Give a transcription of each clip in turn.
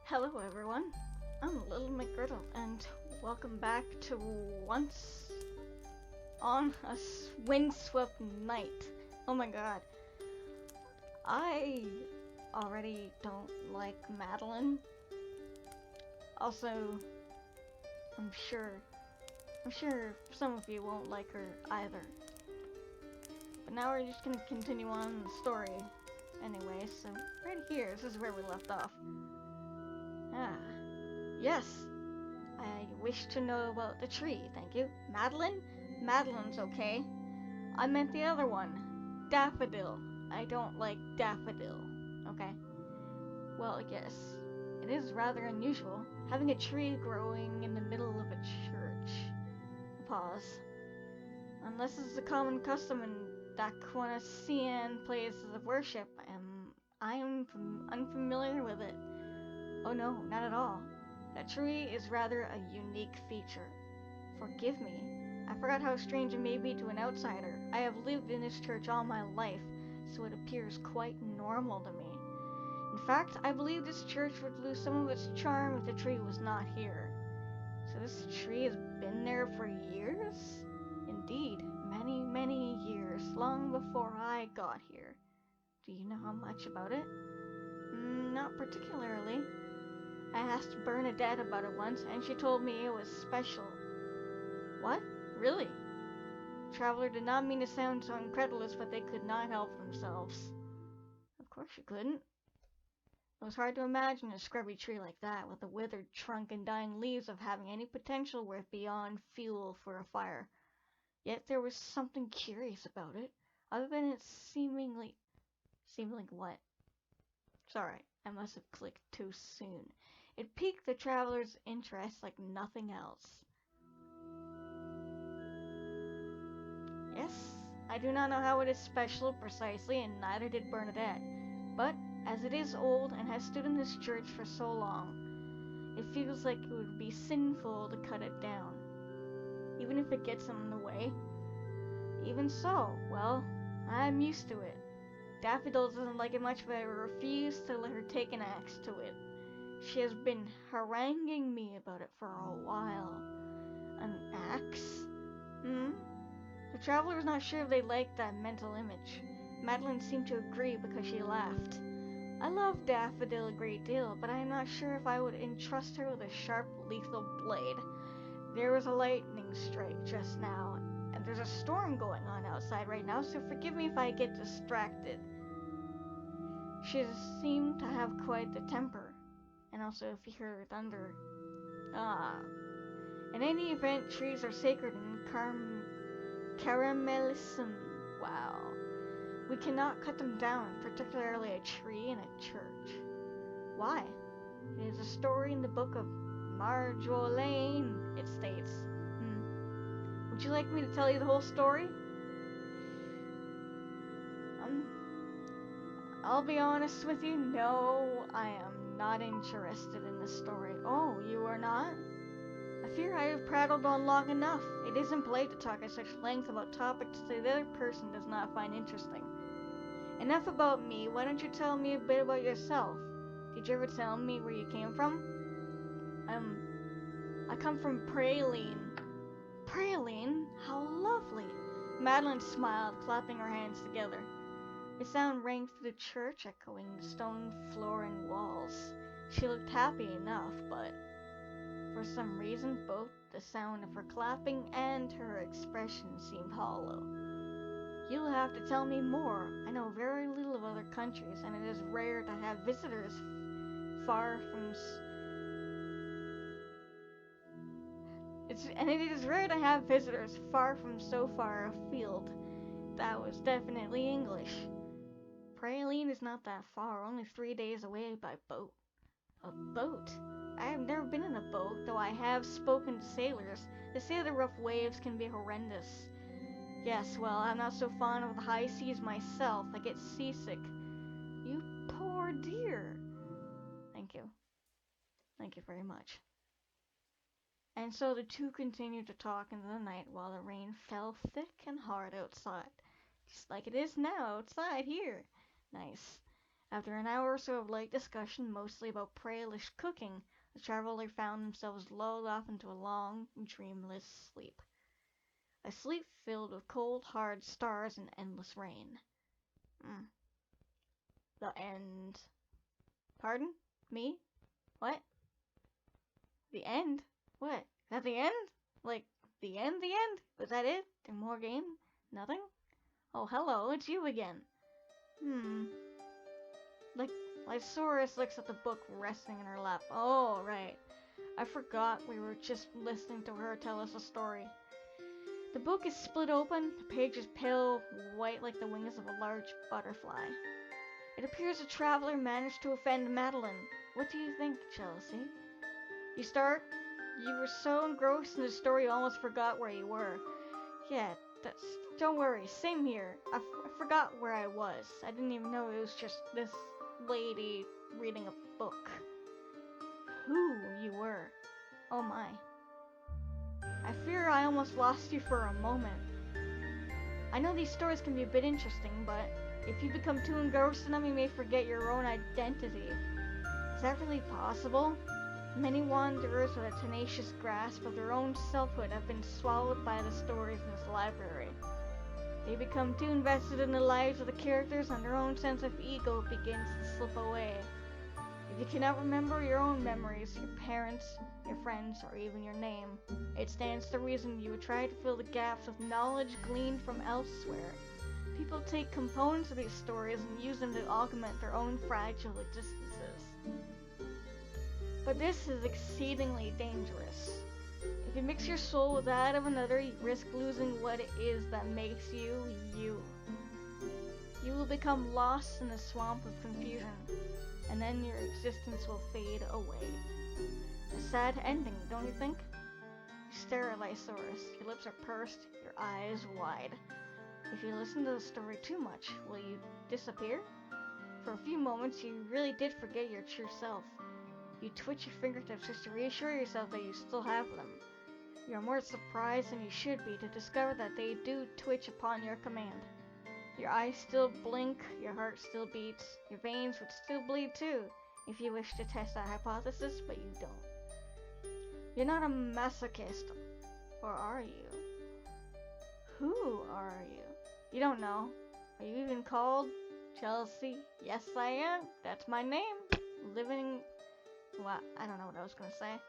Hello everyone, I'm Little McGriddle and welcome back to Once on a Windswept Night. Oh my god, I already don't like Madeline. Also, I'm sure some of you won't like her either. But now we're just gonna continue on the story anyway, so right here, this is where we left off. Ah, yes. I wish to know about the tree, thank you. Madeline? Madeline's okay. I meant the other one. Daffodil. I don't like daffodil. Okay. Well, yes. It is rather unusual, having a tree growing in the middle of a church. Pause. Unless it's a common custom in Daquanasian places of worship, I am unfamiliar with it. Oh no, not at all. That tree is rather a unique feature. Forgive me. I forgot how strange it may be to an outsider. I have lived in this church all my life, so it appears quite normal to me. In fact, I believe this church would lose some of its charm if the tree was not here. So this tree has been there for years? Indeed, many, many years, long before I got here. Do you know how much about it? Not particularly. I asked Bernadette about it once, and she told me it was special. What? Really? The traveler did not mean to sound so incredulous, but they could not help themselves. Of course you couldn't. It was hard to imagine a scrubby tree like that, with a withered trunk and dying leaves, of having any potential worth beyond fuel for a fire. Yet there was something curious about it, other than its seemingly what? Sorry, I must have clicked too soon. It piqued the traveler's interest like nothing else. Yes, I do not know how it is special precisely, and neither did Bernadette. But, as it is old and has stood in this church for so long, it feels like it would be sinful to cut it down, even if it gets in the way. Even so, well, I'm used to it. Daffodil doesn't like it much, but I refuse to let her take an axe to it. She has been haranguing me about it for a while. An axe? The traveler was not sure if they liked that mental image. Madeline seemed to agree because she laughed. I love Daffodil a great deal, but I am not sure if I would entrust her with a sharp, lethal blade. There was a lightning strike just now, and there's a storm going on outside right now, so forgive me if I get distracted. She seemed to have quite the temper, and also if you hear thunder. In any event, trees are sacred in Caramelism. Wow. We cannot cut them down, particularly a tree in a church. Why? It is a story in the book of Marjolaine, it states. Would you like me to tell you the whole story? I'll be honest with you, no, I am not interested in the story. Oh, you are not? I fear I have prattled on long enough. It isn't polite to talk at such length about topics the other person does not find interesting. Enough about me, why don't you tell me a bit about yourself? Did you ever tell me where you came from? I come from Praline. Praline? How lovely! Madeline smiled, clapping her hands together. The sound rang through the church, echoing the stone floor and walls. She looked happy enough, but for some reason, both the sound of her clapping and her expression seemed hollow. You'll have to tell me more. I know very little of other countries, and it is rare to have visitors far from so far afield. That was definitely English. Praline is not that far, only 3 days away by boat. A boat? I have never been in a boat, though I have spoken to sailors. They say the rough waves can be horrendous. Yes, well, I'm not so fond of the high seas myself. I get seasick. You poor dear. Thank you. Thank you very much. And so the two continued to talk into the night while the rain fell thick and hard outside. Just like it is now outside here. Nice. After an hour or so of light discussion, mostly about prey-lish cooking, the traveler found themselves lulled off into a long, dreamless sleep. A sleep filled with cold, hard stars and endless rain. The end. Pardon? Me? What? The end? What? Is that the end? Like, the end? The end? Was that it? There more game? Nothing? Oh, hello, it's you again. Like, Lysaurus looks at the book resting in her lap. Oh, right. I forgot we were just listening to her tell us a story. The book is split open, the page is pale white like the wings of a large butterfly. It appears the traveler managed to offend Madeline. What do you think, Chelsea? You start? You were so engrossed in the story you almost forgot where you were. Yeah, don't worry, same here. I forgot where I was. I didn't even know it was just this lady reading a book. Who you were. Oh my. I fear I almost lost you for a moment. I know these stories can be a bit interesting, but if you become too engrossed in them, you may forget your own identity. Is that really possible? Many wanderers with a tenacious grasp of their own selfhood have been swallowed by the stories in this library. They become too invested in the lives of the characters and their own sense of ego begins to slip away. If you cannot remember your own memories, your parents, your friends, or even your name, it stands to reason you would try to fill the gaps with knowledge gleaned from elsewhere. People take components of these stories and use them to augment their own fragile existences. But this is exceedingly dangerous. If you mix your soul with that of another, you risk losing what it is that makes you, you. You will become lost in a swamp of confusion, and then your existence will fade away. A sad ending, don't you think? You stare at Lysaurus. Your lips are pursed, your eyes wide. If you listen to the story too much, will you disappear? For a few moments, you really did forget your true self. You twitch your fingertips just to reassure yourself that you still have them. You are more surprised than you should be to discover that they do twitch upon your command. Your eyes still blink, your heart still beats, your veins would still bleed too, if you wish to test that hypothesis, but you don't. You're not a masochist, or are you? Who are you? You don't know. Are you even called Chelsea? Yes, I am. That's my name. Living... Well, I don't know what I was going to say.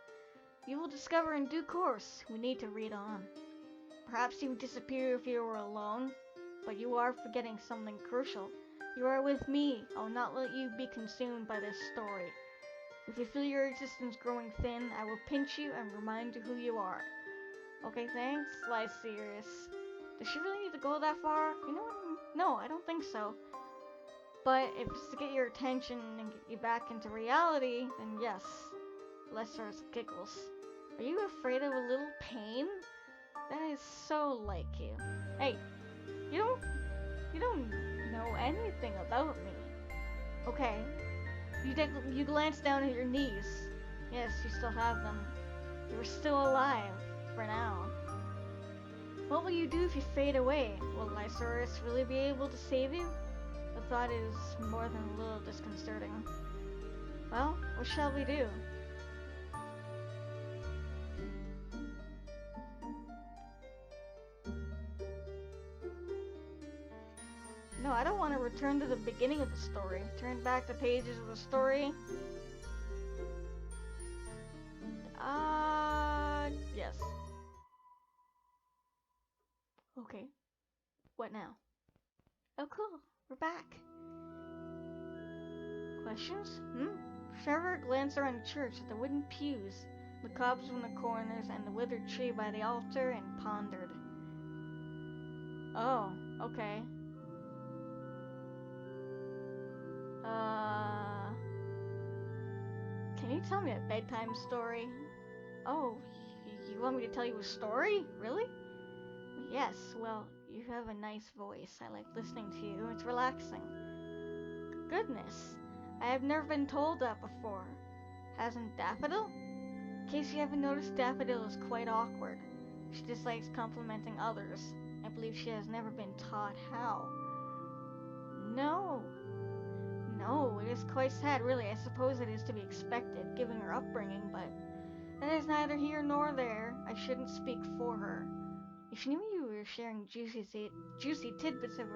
You will discover in due course. We need to read on. Perhaps you would disappear if you were alone, but you are forgetting something crucial. You are with me. I will not let you be consumed by this story. If you feel your existence growing thin, I will pinch you and remind you who you are. Okay, thanks, Lysaurus. Does she really need to go that far? You know what? No, I don't think so. But if it's to get your attention and get you back into reality, then yes. Lysaurus giggles. Are you afraid of a little pain? That is so like you. Hey, you don't know anything about me. Okay. You glance down at your knees. Yes, you still have them. You're still alive, for now. What will you do if you fade away? Will Lysaurus really be able to save you? The thought is more than a little disconcerting. Well, what shall we do? No, I don't want to return to the beginning of the story. Turn back the pages of the story. Yes. Okay. What now? Oh, cool. We're back. Questions? Trevor glanced around the church at the wooden pews, the cobs from the corners, and the withered tree by the altar, and pondered. Oh, okay. Can you tell me a bedtime story? Oh, you want me to tell you a story? Really? Yes, well, you have a nice voice. I like listening to you. It's relaxing. Goodness, I have never been told that before. Hasn't Daffodil? In case you haven't noticed, Daffodil is quite awkward. She dislikes complimenting others. I believe she has never been taught how. No, No, it is quite sad, really. I suppose it is to be expected, given her upbringing, but that is neither here nor there. I shouldn't speak for her. If she knew you were sharing juicy tidbits of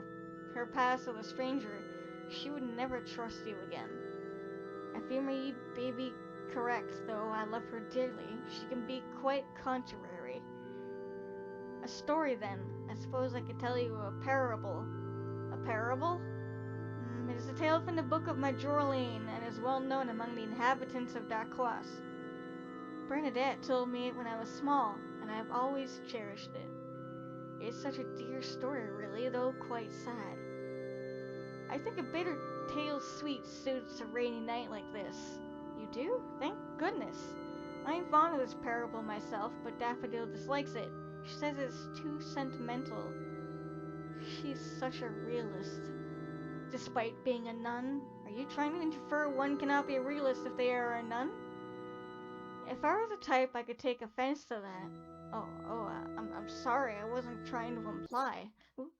her past with a stranger, she would never trust you again. I fear my baby correct, though I love her dearly. She can be quite contrary. A story, then. I suppose I could tell you a parable. A parable? It is a tale from the book of Madeline, and is well known among the inhabitants of Darquoise. Bernadette told me it when I was small, and I have always cherished it. It is such a dear story, really, though quite sad. I think a bitter tale sweet suits a rainy night like this. You do? Thank goodness. I am fond of this parable myself, but Daffodil dislikes it. She says it's too sentimental. She's such a realist. Despite being a nun, are you trying to infer one cannot be a realist if they are a nun? If I were the type, I could take offense to that. I'm sorry, I wasn't trying to imply. Ooh.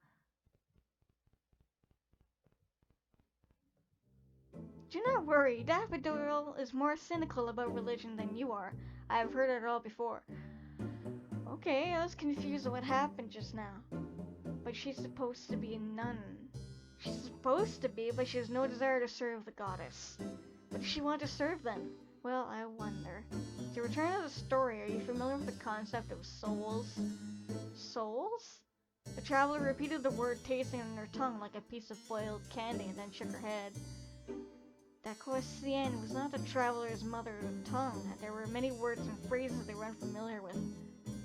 Do not worry, Daffodil is more cynical about religion than you are. I have heard it all before. Okay, I was confused at what happened just now. But she's supposed to be a nun. She's supposed to be, but she has no desire to serve the goddess. What does she want to serve then? Well, I wonder. To return to the story, are you familiar with the concept of souls? Souls? The traveler repeated the word, tasting it on her tongue like a piece of boiled candy, and then shook her head. Daquoisienne was not the traveler's mother tongue. There were many words and phrases they were unfamiliar with.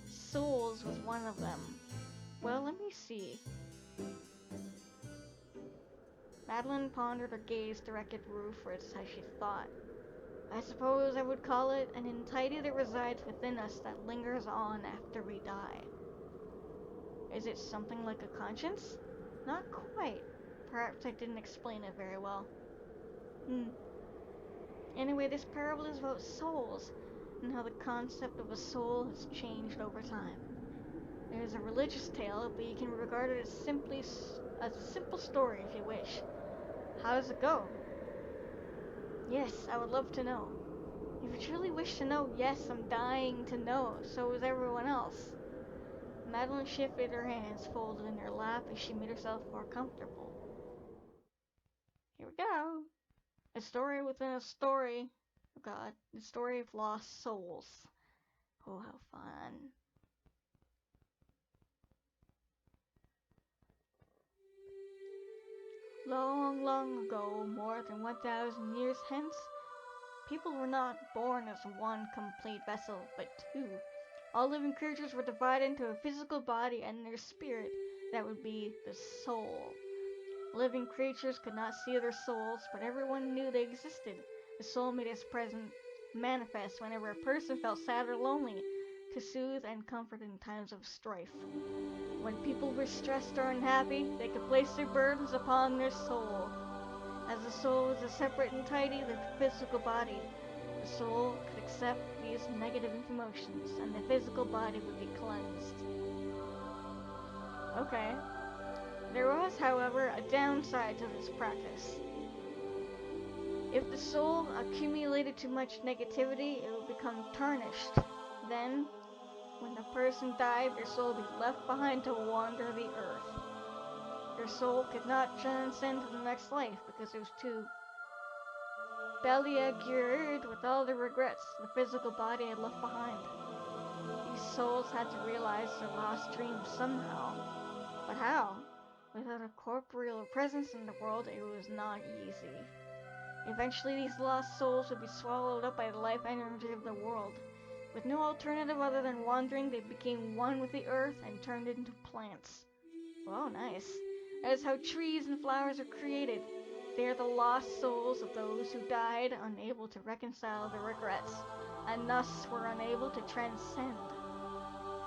Souls was one of them. Well, let me see. Madeline pondered her gaze directed roofwards as she thought. I suppose I would call it an entity that resides within us that lingers on after we die. Is it something like a conscience? Not quite. Perhaps I didn't explain it very well. Anyway, this parable is about souls, and how the concept of a soul has changed over time. It is a religious tale, but you can regard it as a simple story if you wish. How does it go? Yes, I would love to know. If you truly wish to know, yes, I'm dying to know. So is everyone else. Madeline shifted her hands folded in her lap as she made herself more comfortable. Here we go. A story within a story. Oh god, the story of lost souls. Oh, how fun. Long, long ago, more than 1,000 years hence, people were not born as one complete vessel, but two. All living creatures were divided into a physical body and their spirit, that would be the soul. Living creatures could not see their souls, but everyone knew they existed. The soul made its presence manifest whenever a person felt sad or lonely, to soothe and comfort in times of strife. When people were stressed or unhappy, they could place their burdens upon their soul. As the soul was a separate entity of the physical body, the soul could accept these negative emotions, and the physical body would be cleansed. Okay. There was, however, a downside to this practice. If the soul accumulated too much negativity, it would become tarnished. Then, when the person died, their soul would be left behind to wander the earth. Their soul could not transcend to the next life because it was too beleaguered with all the regrets the physical body had left behind. These souls had to realize their lost dreams somehow. But how? Without a corporeal presence in the world, it was not easy. Eventually, these lost souls would be swallowed up by the life energy of the world. With no alternative other than wandering, they became one with the earth and turned into plants. Wow, nice. That is how trees and flowers are created. They are the lost souls of those who died, unable to reconcile their regrets, and thus were unable to transcend.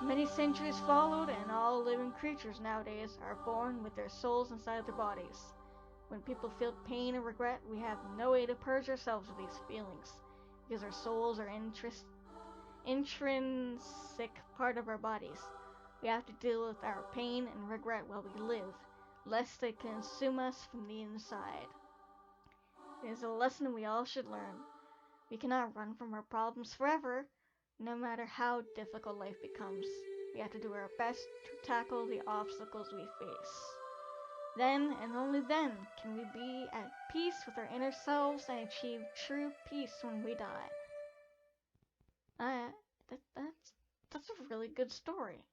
Many centuries followed, and all living creatures nowadays are born with their souls inside their bodies. When people feel pain and regret, we have no way to purge ourselves of these feelings, because our souls are intrinsic part of our bodies. We have to deal with our pain and regret while we live, lest they consume us from the inside. It is a lesson we all should learn. We cannot run from our problems forever, no matter how difficult life becomes. We have to do our best to tackle the obstacles we face. Then, and only then, can we be at peace with our inner selves and achieve true peace when we die. Uh, that's a really good story.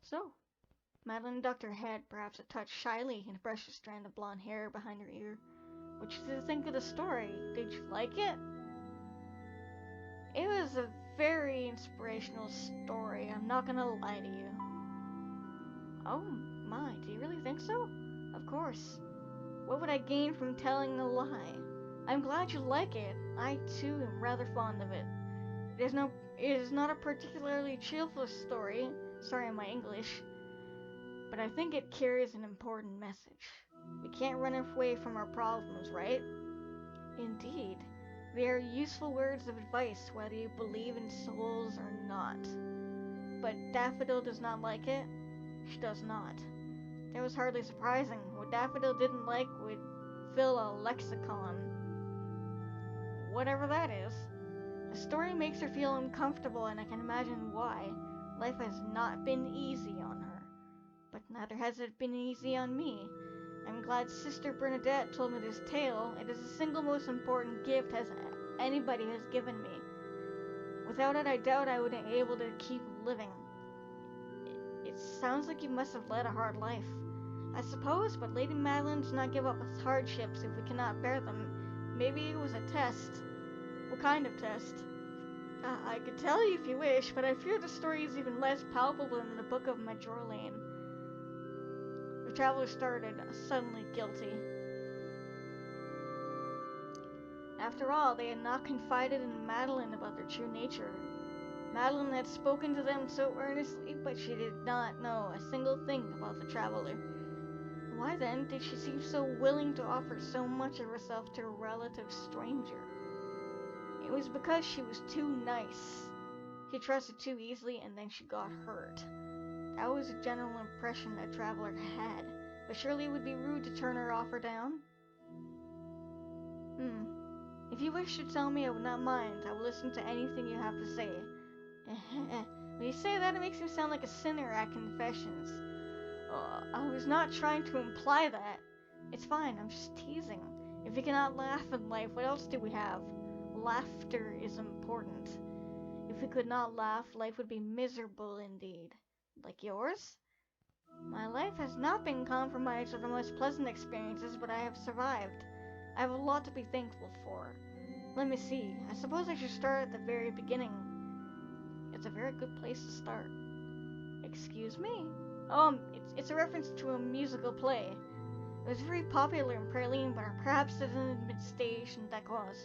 So, Madeline ducked her head, perhaps a touch shyly, and brushed a strand of blonde hair behind her ear. What did you think of the story? Did you like it? It was a very inspirational story, I'm not gonna lie to you. Oh my, do you really think so? Of course. What would I gain from telling a lie? I'm glad you like it. I too am rather fond of it. It is not a particularly cheerful story, sorry my English, but I think it carries an important message. We can't run away from our problems, right? Indeed. They are useful words of advice whether you believe in souls or not. But Daffodil does not like it? She does not. That was hardly surprising. What Daffodil didn't like would fill a lexicon. Whatever that is. The story makes her feel uncomfortable, and I can imagine why. Life has not been easy on her. But neither has it been easy on me. I'm glad Sister Bernadette told me this tale. It is the single most important gift anybody has given me. Without it, I doubt I would be able to keep living. It sounds like you must have led a hard life. I suppose, but Lady Madeline does not give up hardships if we cannot bear them. Maybe it was a test. What kind of test? I could tell you if you wish, but I fear the story is even less palpable than the Book of Majorlane. The traveler started, suddenly guilty. After all, they had not confided in Madeline about their true nature. Madeline had spoken to them so earnestly, but she did not know a single thing about the traveler. Why then did she seem so willing to offer so much of herself to a relative stranger? It was because she was too nice. She trusted too easily, and then she got hurt. That was a general impression that traveler had, but surely it would be rude to turn her offer down. If you wish to tell me, I would not mind. I will listen to anything you have to say. When you say that, it makes me sound like a sinner at confessions. I was not trying to imply that. It's fine, I'm just teasing. If we cannot laugh in life, what else do we have? Laughter is important. If we could not laugh, life would be miserable indeed. Like yours? My life has not been compromised with the most pleasant experiences, but I have survived. I have a lot to be thankful for. Let me see. I suppose I should start at the very beginning. It's a very good place to start. Excuse me? It's a reference to a musical play. It was very popular in Praline, but perhaps it hasn't been staged in Dacois.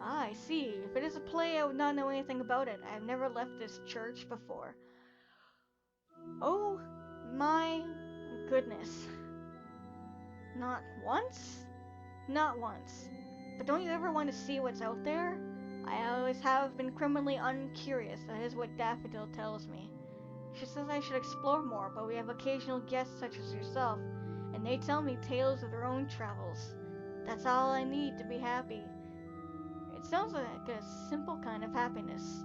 Ah, I see. If it is a play, I would not know anything about it. I have never left this church before. Oh my goodness. Not once? Not once. But don't you ever want to see what's out there? I always have been criminally uncurious. That is what Daffodil tells me. She says I should explore more, but we have occasional guests such as yourself, and they tell me tales of their own travels. That's all I need to be happy. It sounds like a simple kind of happiness,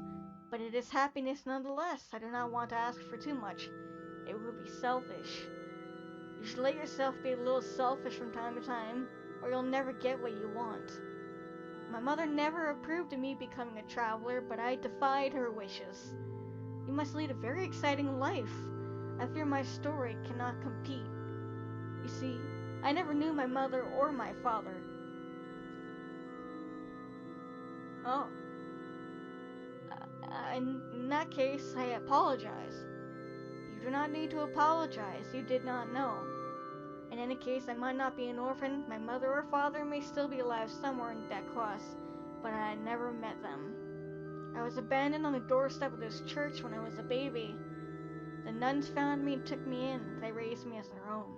but it is happiness nonetheless. I do not want to ask for too much. It would be selfish. You should let yourself be a little selfish from time to time, or you'll never get what you want. My mother never approved of me becoming a traveler, but I defied her wishes. You must lead a very exciting life. I fear my story cannot compete. You see, I never knew my mother or my father. Oh. In that case, I apologize. You do not need to apologize. You did not know. In any case, I might not be an orphan. My mother or father may still be alive somewhere in Dacois, but I had never met them. I was abandoned on the doorstep of this church when I was a baby. The nuns found me and took me in. They raised me as their own.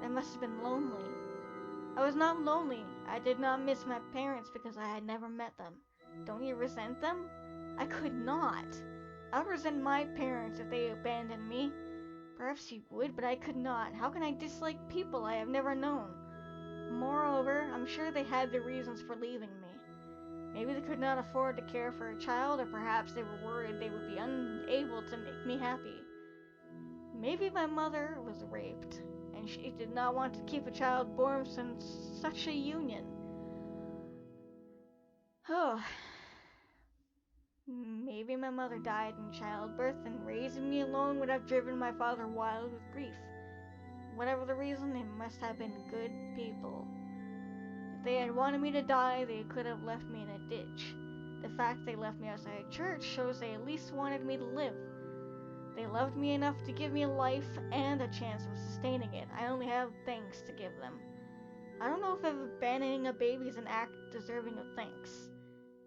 I must have been lonely. I was not lonely. I did not miss my parents because I had never met them. Don't you resent them? I could not. I would resent my parents if they abandoned me. Perhaps you would, but I could not. How can I dislike people I have never known? Moreover, I'm sure they had their reasons for leaving me. Maybe they could not afford to care for a child, or perhaps they were worried they would be unable to make me happy. Maybe my mother was raped, and she did not want to keep a child born from such a union. Oh, maybe my mother died in childbirth, and raising me alone would have driven my father wild with grief. Whatever the reason, they must have been good people. If they had wanted me to die, they could have left me in a ditch. The fact they left me outside church shows they at least wanted me to live. They loved me enough to give me a life and a chance of sustaining it. I only have thanks to give them. I don't know if abandoning a baby is an act deserving of thanks.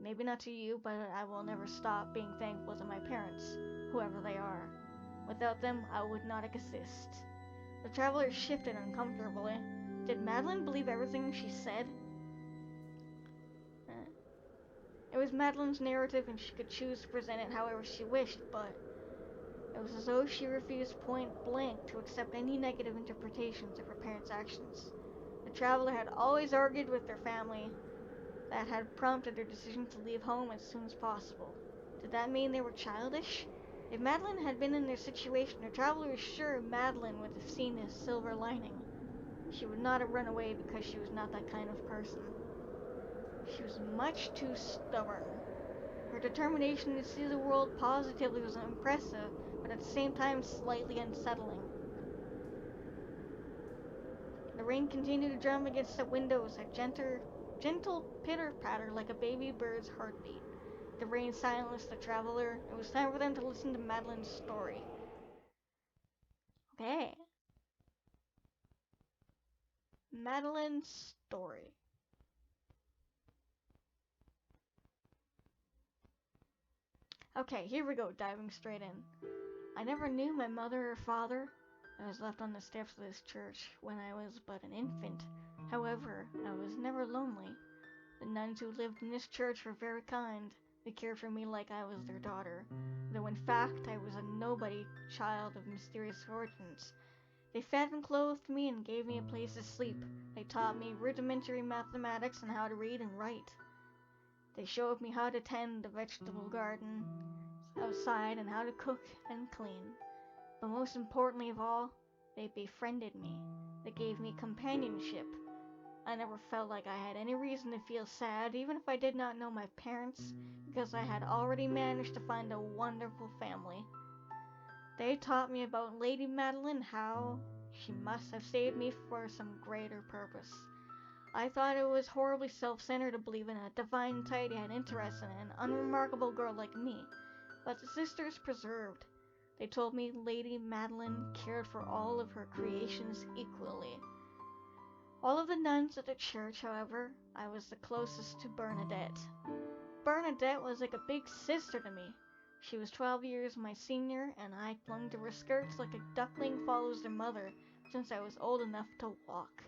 Maybe not to you, but I will never stop being thankful to my parents, whoever they are. Without them, I would not exist. The traveler shifted uncomfortably. Did Madeline believe everything she said? It was Madeline's narrative, and she could choose to present it however she wished, but it was as though she refused point blank to accept any negative interpretations of her parents' actions. The traveler had always argued with their family. That had prompted their decision to leave home as soon as possible. Did that mean they were childish? If Madeline had been in their situation, the traveler was sure Madeline would have seen a silver lining. She would not have run away because she was not that kind of person. She was much too stubborn. Her determination to see the world positively was impressive, but at the same time slightly unsettling. The rain continued to drum against the windows, a gentle pitter-patter like a baby bird's heartbeat. The rain silenced the traveler. It was time for them to listen to Madeline's story. Okay. Madeline's story. Okay, here we go, diving straight in. I never knew my mother or father. I was left on the steps of this church when I was but an infant. However, I was never lonely. The nuns who lived in this church were very kind. They cared for me like I was their daughter, though in fact I was a nobody child of mysterious origins. They fed and clothed me and gave me a place to sleep. They taught me rudimentary mathematics and how to read and write. They showed me how to tend the vegetable garden outside and how to cook and clean. But most importantly of all, they befriended me. They gave me companionship. I never felt like I had any reason to feel sad, even if I did not know my parents, because I had already managed to find a wonderful family. They taught me about Lady Madeline, how she must have saved me for some greater purpose. I thought it was horribly self-centered to believe in a divine entity had interest in an unremarkable girl like me, but the sisters persevered. They told me Lady Madeline cared for all of her creations equally. All of the nuns at the church, however, I was the closest to Bernadette. Bernadette was like a big sister to me. She was 12 years my senior, and I clung to her skirts like a duckling follows their mother since I was old enough to walk.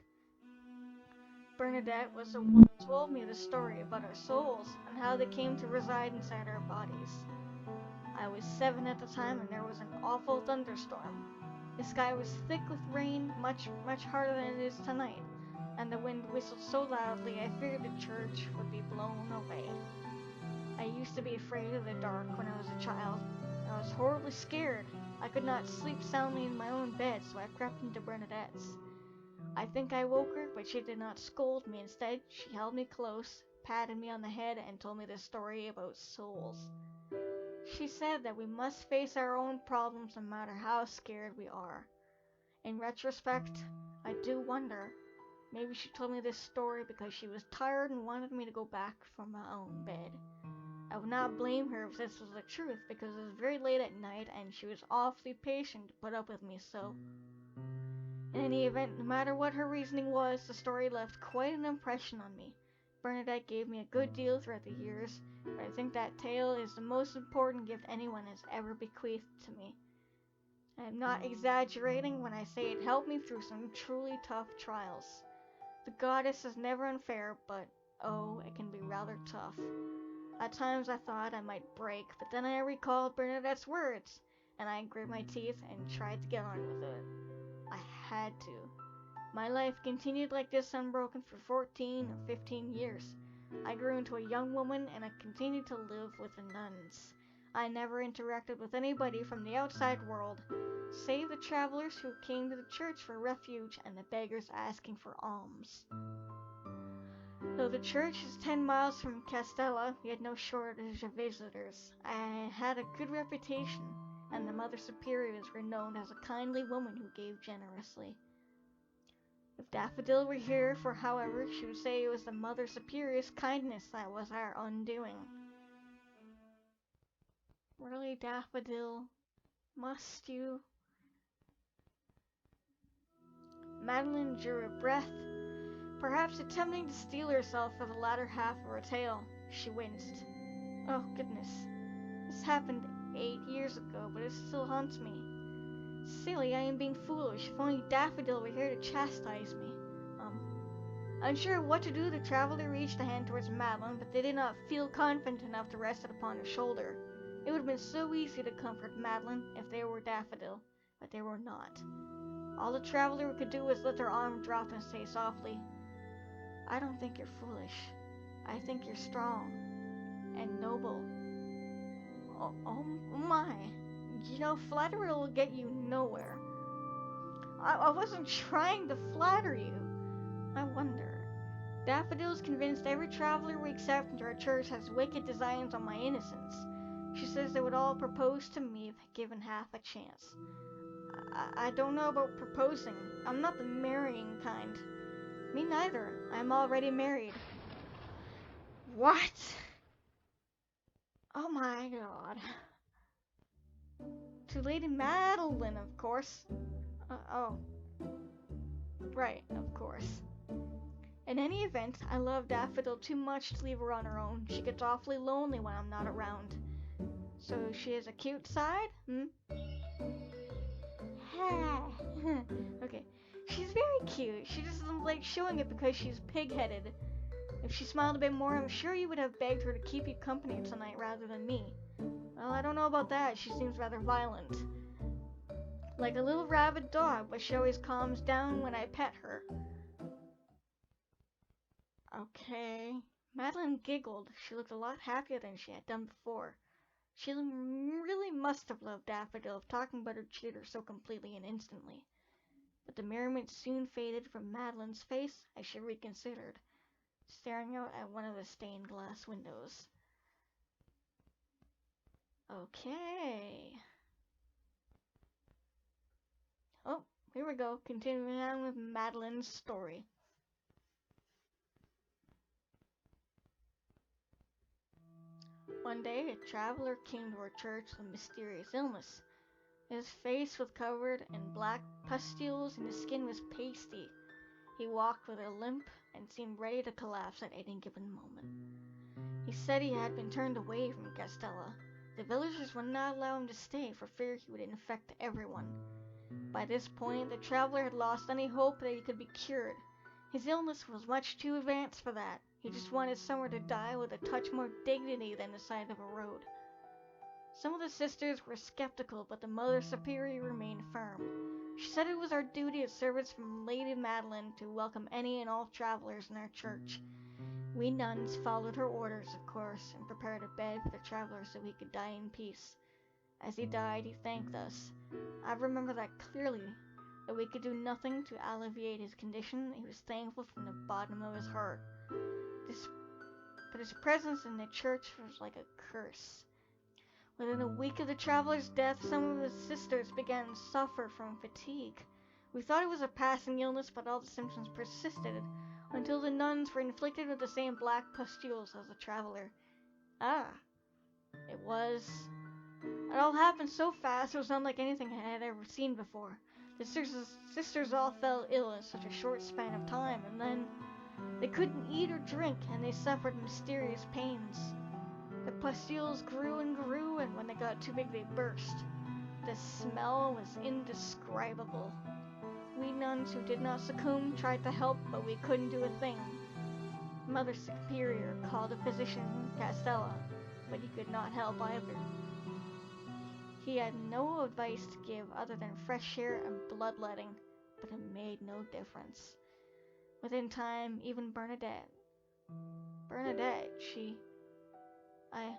Bernadette was the one who told me the story about our souls and how they came to reside inside our bodies. I was 7 at the time, and there was an awful thunderstorm. The sky was thick with rain, much harder than it is tonight, and the wind whistled so loudly I feared the church would be blown away. I used to be afraid of the dark when I was a child. I was horribly scared. I could not sleep soundly in my own bed, so I crept into Bernadette's. I think I woke her, but she did not scold me. Instead, she held me close, patted me on the head, and told me the story about souls. She said that we must face our own problems no matter how scared we are. In retrospect, I do wonder, maybe she told me this story because she was tired and wanted me to go back from my own bed. I would not blame her if this was the truth, because it was very late at night and she was awfully patient to put up with me so. In any event, no matter what her reasoning was, the story left quite an impression on me. Bernadette gave me a good deal throughout the years, but I think that tale is the most important gift anyone has ever bequeathed to me. I am not exaggerating when I say it helped me through some truly tough trials. The goddess is never unfair, but oh, it can be rather tough. At times I thought I might break, but then I recalled Bernadette's words. and I grit my teeth and tried to get on with it. I had to. My life continued like this unbroken for 14 or 15 years. I grew into a young woman and I continued to live with the nuns. I never interacted with anybody from the outside world, save the travelers who came to the church for refuge and the beggars asking for alms. Though the church is 10 miles from Castella, we had no shortage of visitors. I had a good reputation, and the Mother Superiors were known as a kindly woman who gave generously. If Daffodil were here for however, she would say it was the Mother Superior's kindness that was our undoing. Really, Daffodil? Must you? Madeline drew a breath, perhaps attempting to steel herself for the latter half of her tale. She winced. Oh, goodness. This happened 8 years ago, but it still haunts me. Silly, I am being foolish. If only Daffodil were here to chastise me. Unsure what to do, the traveler reached a hand towards Madeline, but they did not feel confident enough to rest it upon her shoulder. It would have been so easy to comfort Madeline if they were Daffodil, but they were not. All the traveler could do was let her arm drop and say softly, I don't think you're foolish. I think you're strong and noble. Oh my. You know, flattery will get you nowhere. I wasn't trying to flatter you. I wonder. Daffodil is convinced every traveler we accept into our church has wicked designs on my innocence. She says they would all propose to me if given half a chance. I don't know about proposing. I'm not the marrying kind. Me neither. I'm already married. What? Oh my god. To Lady Madeline, of course. Oh. Right, of course. In any event, I love Daffodil too much to leave her on her own. She gets awfully lonely when I'm not around. So she has a cute side? Okay. She's very cute. She just doesn't like showing it because she's pig-headed. If she smiled a bit more, I'm sure you would have begged her to keep you company tonight rather than me. Well, I don't know about that. She seems rather violent. Like a little rabid dog, but she always calms down when I pet her. Okay. Madeline giggled. She looked a lot happier than she had done before. She really must have loved Daffodil if talking about her cheated her so completely and instantly. But the merriment soon faded from Madeline's face as she reconsidered, staring out at one of the stained glass windows. Okay. Oh, here we go, continuing on with Madeline's story. One day, a traveler came to our church with a mysterious illness. His face was covered in black pustules and his skin was pasty. He walked with a limp and seemed ready to collapse at any given moment. He said he had been turned away from Castella. The villagers would not allow him to stay for fear he would infect everyone. By this point, the traveler had lost any hope that he could be cured. His illness was much too advanced for that. He just wanted somewhere to die with a touch more dignity than the side of a road. Some of the sisters were skeptical, but the Mother Superior remained firm. She said it was our duty as servants from Lady Madeline to welcome any and all travelers in our church. We nuns followed her orders, of course, and prepared a bed for the traveler so he could die in peace. As he died, he thanked us. I remember that clearly. Though we could do nothing to alleviate his condition, he was thankful from the bottom of his heart. But his presence in the church was like a curse. Within a week of the traveler's death, some of his sisters began to suffer from fatigue. We thought it was a passing illness, but all the symptoms persisted, until the nuns were inflicted with the same black pustules as the traveler. It all happened so fast, it was unlike anything I had ever seen before. The sisters all fell ill in such a short span of time, and then they couldn't eat or drink, and they suffered mysterious pains. The pustules grew and grew, and when they got too big, they burst. The smell was indescribable. We nuns who did not succumb tried to help, but we couldn't do a thing. Mother Superior called a physician in Castella, but he could not help either. He had no advice to give other than fresh air and bloodletting, but it made no difference. Within time, even Bernadette, I,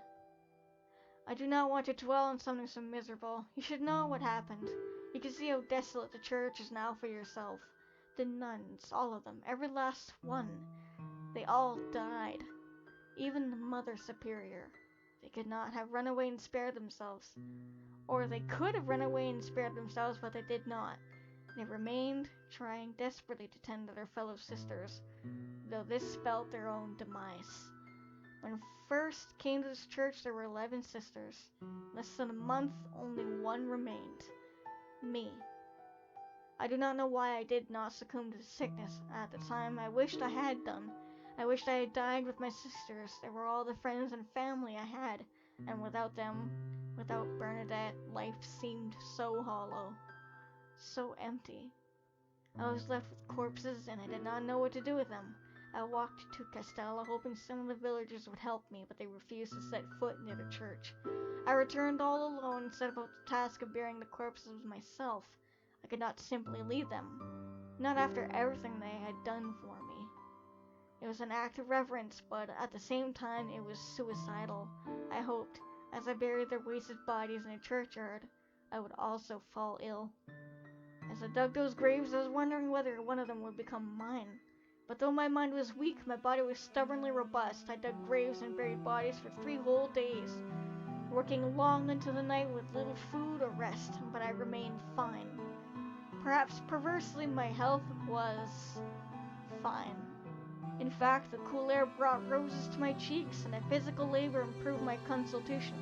I do not want to dwell on something so miserable. You should know what happened. You can see how desolate the church is now for yourself. The nuns, all of them, every last one, they all died. Even the Mother Superior. They could not have run away and spared themselves. Or they could have run away and spared themselves, but they did not. They remained, trying desperately to tend to their fellow sisters, though this spelled their own demise. When first came to this church, there were 11 sisters. Less than a month, only one remained. Me. I do not know why I did not succumb to sickness. At the time, I wished I had done. I wished I had died with my sisters. They were all the friends and family I had, and without them, without Bernadette, life seemed so hollow, so empty. I was left with corpses, and I did not know what to do with them. I walked to Castella, hoping some of the villagers would help me, but they refused to set foot near the church. I returned all alone and set about the task of burying the corpses myself. I could not simply leave them, not after everything they had done for me. It was an act of reverence, but at the same time it was suicidal. I hoped, as I buried their wasted bodies in a churchyard, I would also fall ill. As I dug those graves, I was wondering whether one of them would become mine. But though my mind was weak, my body was stubbornly robust. I dug graves and buried bodies for 3 whole days, working long into the night with little food or rest, but I remained fine. Perhaps perversely, my health was fine. In fact, the cool air brought roses to my cheeks, and a physical labor improved my constitution.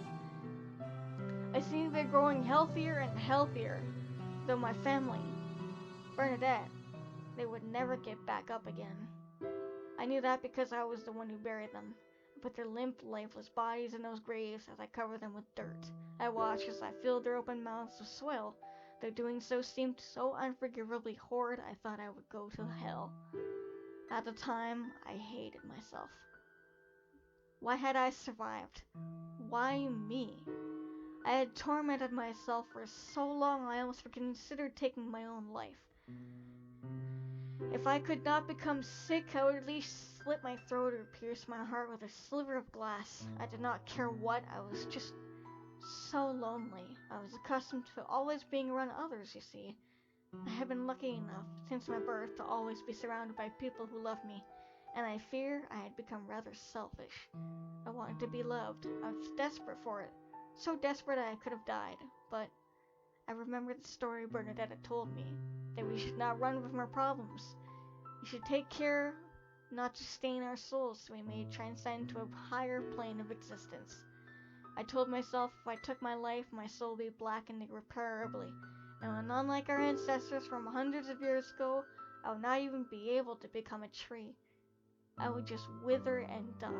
I seemed to be growing healthier and healthier, though my family, Bernadette, they would never get back up again. I knew that because I was the one who buried them. I put their limp, lifeless bodies in those graves as I covered them with dirt. I watched as I filled their open mouths with soil. Though doing so seemed so unforgivably horrid, I thought I would go to hell. At the time, I hated myself. Why had I survived? Why me? I had tormented myself for so long I almost considered taking my own life. If I could not become sick, I would at least slit my throat or pierce my heart with a sliver of glass. I did not care what, I was just so lonely. I was accustomed to always being around others, you see. I had been lucky enough, since my birth, to always be surrounded by people who loved me, and I fear I had become rather selfish. I wanted to be loved. I was desperate for it. So desperate I could have died, but I remembered the story Bernadette had told me, that we should not run from our problems. We should take care not to stain our souls so we may transcend to a higher plane of existence. I told myself if I took my life, my soul would be blackened irreparably, and unlike our ancestors from hundreds of years ago, I would not even be able to become a tree. I would just wither and die.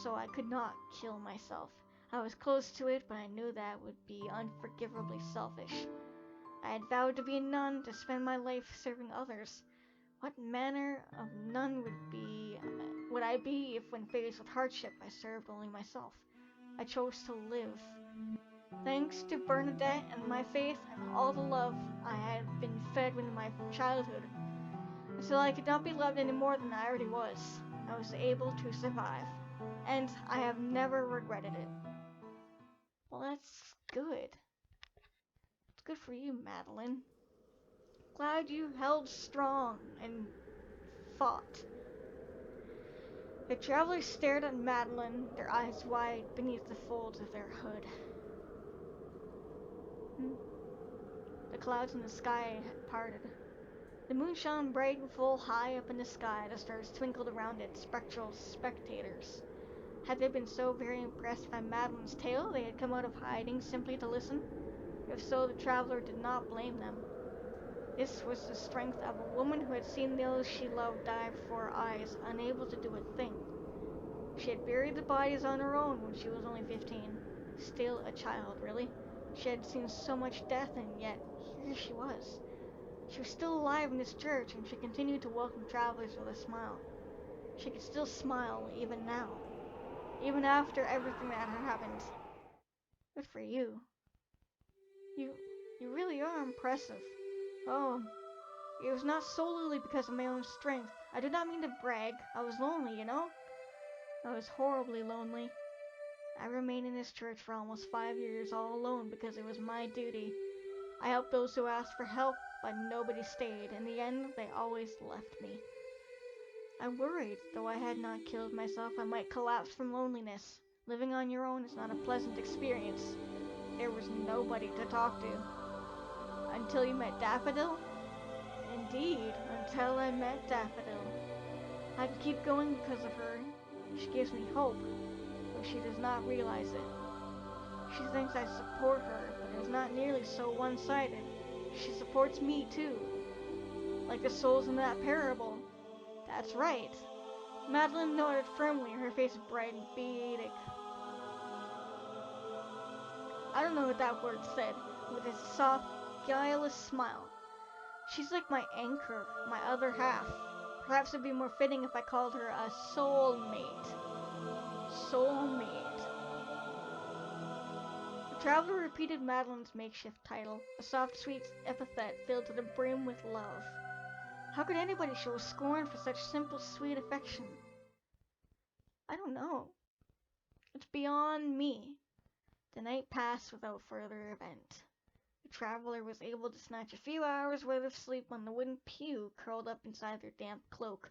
So I could not kill myself. I was close to it, but I knew that would be unforgivably selfish. I had vowed to be a nun, to spend my life serving others. What manner of nun would I be if, when faced with hardship, I served only myself? I chose to live. Thanks to Bernadette and my faith and all the love I had been fed in my childhood, until I could not be loved any more than I already was, I was able to survive, and I have never regretted it. Well, that's good. It's good for you, Madeline. Glad you held strong and fought. The travelers stared at Madeline, their eyes wide beneath the folds of their hood. The clouds in the sky had parted. The moon shone bright and full high up in the sky. The stars twinkled around it, spectral spectators. Had they been so very impressed by Madeline's tale they had come out of hiding simply to listen? If so, the traveler did not blame them. This was the strength of a woman who had seen those she loved die before her eyes, unable to do a thing. She had buried the bodies on her own when she was only 15. Still a child, really. She had seen so much death, and yet here she was. She was still alive in this church, and she continued to welcome travelers with a smile. She could still smile even now, even after everything that had happened. Good for you. You, you really are impressive. Oh, it was not solely because of my own strength. I do not mean to brag. I was lonely, you know? I was horribly lonely. I remained in this church for almost 5 years all alone because it was my duty. I helped those who asked for help, but nobody stayed. In the end, they always left me. I worried, though I had not killed myself, I might collapse from loneliness. Living on your own is not a pleasant experience. There was nobody to talk to. Until you met Daffodil? Indeed, until I met Daffodil. I could keep going because of her. She gives me hope, but she does not realize it. She thinks I support her, but it's not nearly so one-sided. She supports me too. Like the souls in that parable. That's right. Madeline nodded firmly, her face bright and beatific. I don't know what that word said, with a soft, guileless smile. She's like my anchor, my other half. Perhaps it'd be more fitting if I called her a soulmate. Soulmate. The traveler repeated Madeline's makeshift title, a soft, sweet epithet filled to the brim with love. How could anybody show scorn for such simple, sweet affection? I don't know. It's beyond me. The night passed without further event. The traveler was able to snatch a few hours' worth of sleep on the wooden pew curled up inside their damp cloak.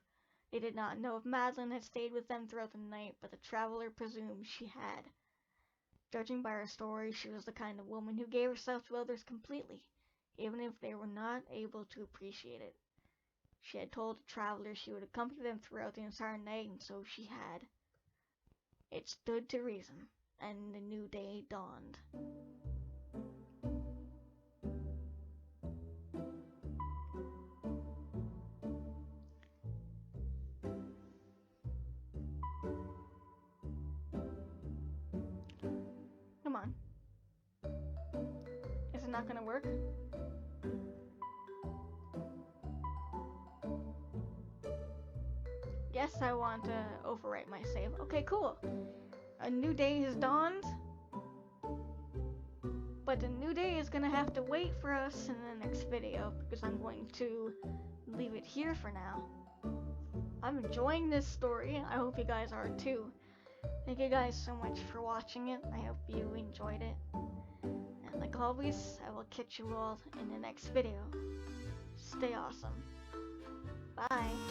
They did not know if Madeline had stayed with them throughout the night, but the traveler presumed she had. Judging by her story, she was the kind of woman who gave herself to others completely, even if they were not able to appreciate it. She had told the traveler she would accompany them throughout the entire night, and so she had. It stood to reason, and the new day dawned. Come on. Is it not gonna work? Yes, I want to overwrite my save. Okay, cool. A new day has dawned. But the new day is gonna have to wait for us in the next video because I'm going to leave it here for now. I'm enjoying this story. I hope you guys are too. Thank you guys so much for watching it. I hope you enjoyed it. And like always, I will catch you all in the next video. Stay awesome. Bye.